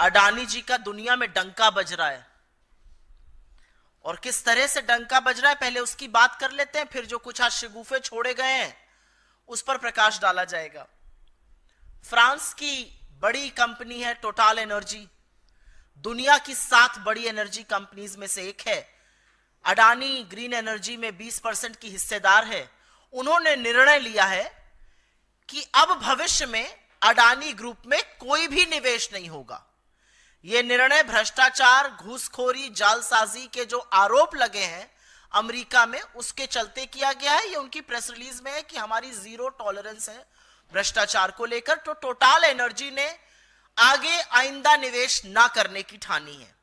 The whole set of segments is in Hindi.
अडानी जी का दुनिया में डंका बज रहा है, और किस तरह से डंका बज रहा है पहले उसकी बात कर लेते हैं, फिर जो कुछ आज शगुफे छोड़े गए हैं उस पर प्रकाश डाला जाएगा। फ्रांस की बड़ी कंपनी है टोटल एनर्जी, दुनिया की 7 बड़ी एनर्जी कंपनीज में से एक है। अडानी ग्रीन एनर्जी में 20% की हिस्सेदार है। उन्होंने निर्णय लिया है कि अब भविष्य में अडानी ग्रुप में कोई भी निवेश नहीं होगा। यह निर्णय भ्रष्टाचार, घूसखोरी, जालसाजी के जो आरोप लगे हैं अमेरिका में, उसके चलते किया गया है। ये उनकी प्रेस रिलीज में है कि हमारी जीरो टॉलरेंस है भ्रष्टाचार को लेकर। तो टोटल एनर्जी ने आगे आइंदा निवेश ना करने की ठानी है।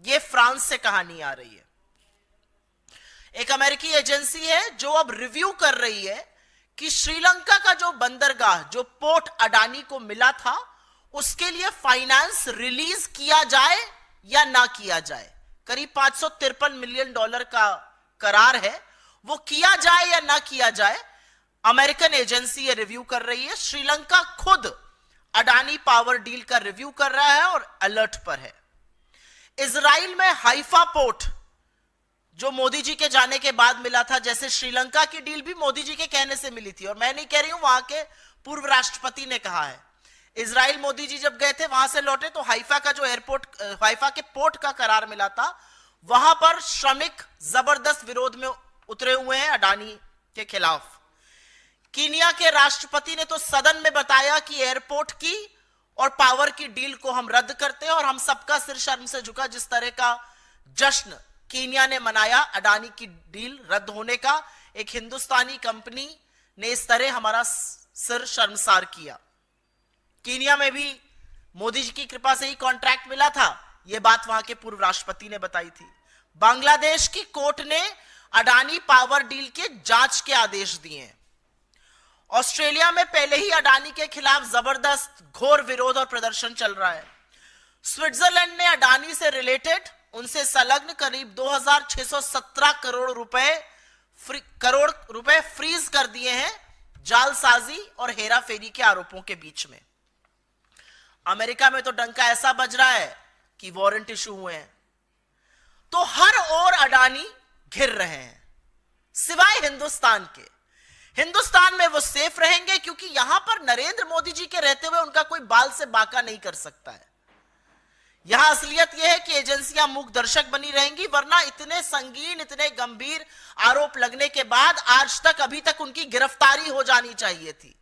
यह फ्रांस से कहानी आ रही है। एक अमेरिकी एजेंसी है जो अब रिव्यू कर रही है कि श्रीलंका का जो बंदरगाह, जो पोर्ट अडानी को मिला था, उसके लिए फाइनेंस रिलीज किया जाए या ना किया जाए। करीब $553 मिलियन का करार है, वो किया जाए या ना किया जाए। अमेरिकन एजेंसी ये रिव्यू कर रही है। श्रीलंका खुद अडानी पावर डील का रिव्यू कर रहा है और अलर्ट पर है। इजराइल में हाइफा पोर्ट जो मोदी जी के जाने के बाद मिला था, जैसे श्रीलंका की डील भी मोदी जी के कहने से मिली थी, और मैं नहीं कह रही हूं, वहां के पूर्व राष्ट्रपति ने कहा है। इजराइल मोदी जी जब गए थे, वहां से लौटे तो हाइफा का जो एयरपोर्ट, हाइफा के पोर्ट का करार मिला था, वहां पर श्रमिक जबरदस्त विरोध में उतरे हुए हैं अडानी के खिलाफ। कीनिया के राष्ट्रपति ने तो सदन में बताया कि एयरपोर्ट की और पावर की डील को हम रद्द करते हैं, और हम सबका सिर शर्म से झुका। जिस तरह का जश्न कीनिया ने मनाया अडानी की डील रद्द होने का, एक हिंदुस्तानी कंपनी ने इस तरह हमारा सिर शर्मसार किया। कीनिया में भी मोदी जी की कृपा से ही कॉन्ट्रैक्ट मिला था, यह बात वहां के पूर्व राष्ट्रपति ने बताई थी। बांग्लादेश की कोर्ट ने अडानी पावर डील के जांच के आदेश दिए हैं। ऑस्ट्रेलिया में पहले ही अडानी के खिलाफ जबरदस्त घोर विरोध और प्रदर्शन चल रहा है। स्विट्जरलैंड ने अडानी से रिलेटेड, उनसे संलग्न करीब 2617 करोड़ रुपए फ्रीज कर दिए हैं जालसाजी और हेराफेरी के आरोपों के बीच में। अमेरिका में तो डंका ऐसा बज रहा है कि वारंट इशू हुए हैं। तो हर ओर अडानी घिर रहे हैं, सिवाय हिंदुस्तान के। हिंदुस्तान में वो सेफ रहेंगे क्योंकि यहां पर नरेंद्र मोदी जी के रहते हुए उनका कोई बाल से बाका नहीं कर सकता है। यहां असलियत यह है कि एजेंसियां मूक दर्शक बनी रहेंगी, वरना इतने संगीन, इतने गंभीर आरोप लगने के बाद आज तक, अभी तक उनकी गिरफ्तारी हो जानी चाहिए थी।